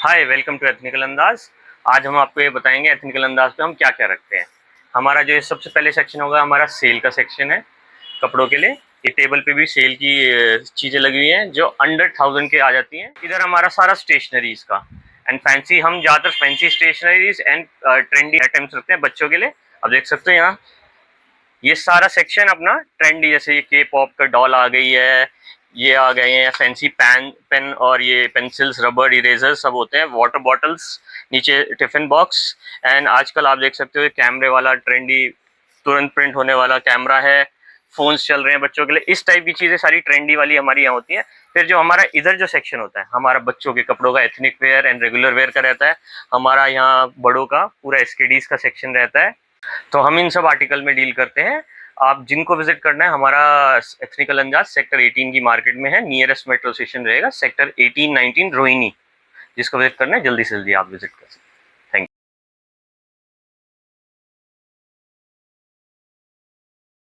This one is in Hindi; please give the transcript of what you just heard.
हाय, वेलकम टू एथनिकल अंदाज। आज हम आपको ये बताएंगे एथनिकल अंदाज पे हम क्या क्या रखते हैं। हमारा जो सबसे पहले सेक्शन होगा, हमारा सेल का सेक्शन है कपड़ों के लिए। ये टेबल पे भी सेल की चीज़ें लगी हुई हैं जो अंडर 1000 के आ जाती हैं। इधर हमारा सारा स्टेशनरीज का एंड फैंसी, हम ज़्यादातर fancy stationeries and trendy items रखते हैं बच्चों के लिए। अब देख सकते हैं यहाँ ये सारा सेक्शन अपना ट्रेंडी, जैसे ये के पॉप का डॉल आ गई है, ये आ गए हैं फैंसी पेन और ये पेंसिल्स, रबर, इरेजर सब होते हैं, वाटर बॉटल्स, नीचे टिफिन बॉक्स। एंड आजकल आप देख सकते हो कैमरे वाला ट्रेंडी, तुरंत प्रिंट होने वाला कैमरा है, फोन्स चल रहे हैं बच्चों के लिए। इस टाइप की चीज़ें सारी ट्रेंडी वाली हमारी यहाँ होती हैं। फिर जो हमारा इधर जो सेक्शन होता है, हमारा बच्चों के कपड़ों का ethnic wear and regular wear का रहता है। हमारा यहाँ बड़ों का पूरा एसकेडीज का सेक्शन रहता है, तो हम इन सब आर्टिकल में डील करते हैं। आप जिनको विजिट करना है, हमारा एथनिकल अंदाज सेक्टर 18 की मार्केट में है। नियरेस्ट मेट्रो स्टेशन रहेगा सेक्टर 18-19 रोहिणी। जिसको विजिट करना है जल्दी से जल्दी आप विजिट कर सकते हैं।